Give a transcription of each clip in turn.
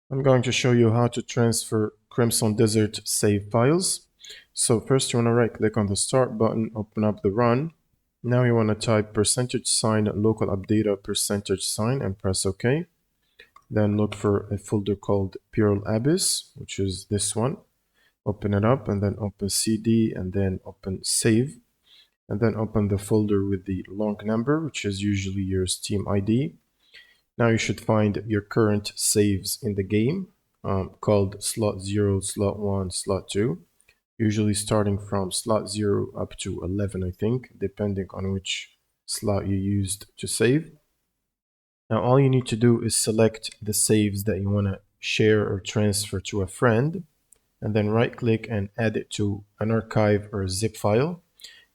I'm going to show you how to transfer Crimson Desert save files. So first you want to right click on the start button, open up the run. Now you want to type $sign local updata $sign and press OK. Then look for a folder called Pearl Abyss, which is this one. Open it up and then open CD and then open save. And then open the folder with the long number, which is usually your Steam ID. Now you should find your current saves in the game called slot 0, slot 1, slot 2, usually starting from slot 0 up to 11, I think, depending on which slot you used to save. Now all you need to do is select the saves that you want to share or transfer to a friend, and then right click and add it to an archive or a zip file.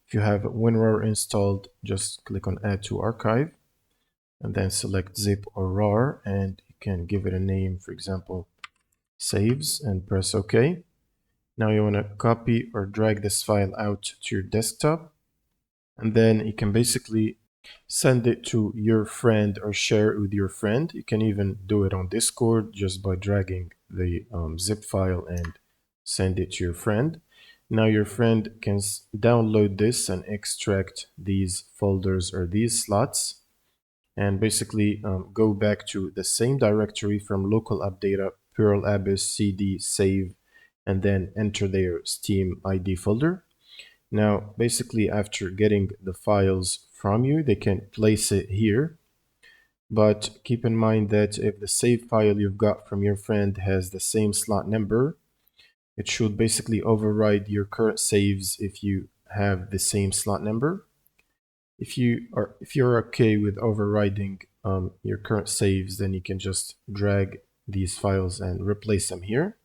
If you have WinRAR installed, just click on add to archive and then select zip or rar, and you can give it a name, for example, saves, and press OK. Now you want to copy or drag this file out to your desktop, and then you can basically send it to your friend or share it with your friend. You can even do it on Discord just by dragging the zip file and send it to your friend. Now your friend can download this and extract these folders or these slots, and basically go back to the same directory from local updata Pearl Abyss CD save, and then enter their Steam ID folder. Now basically after getting the files from you, they can place it here, but keep in mind that if the save file you've got from your friend has the same slot number, it should basically override your current saves if you have the same slot number. If you're okay with overriding your current saves, then you can just drag these files and replace them here.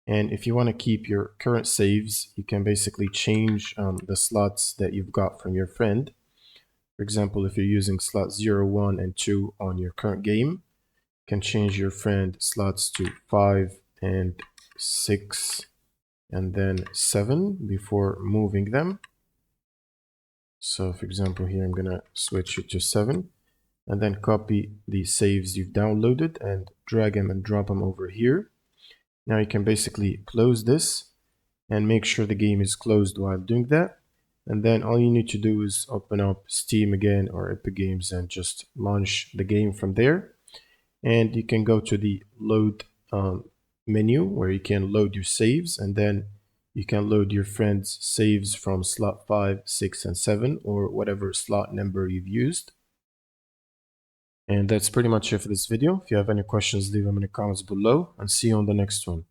And if you want to keep your current saves, you can basically change the slots that you've got from your friend. For example, if you're using slot 0, 1, and 2 on your current game, you can change your friend slots to 5 and 6 and then 7 before moving them. So for example, here I'm going to switch it to 7 and then copy the saves you've downloaded and drag them and drop them over here. Now you can basically close this and make sure the game is closed while doing that. And then all you need to do is open up Steam again or Epic Games and just launch the game from there. And you can go to the load menu where you can load your saves, and then you can load your friend's saves from slot 5, 6, and 7, or whatever slot number you've used. And that's pretty much it for this video. If you have any questions, leave them in the comments below, and see you on the next one.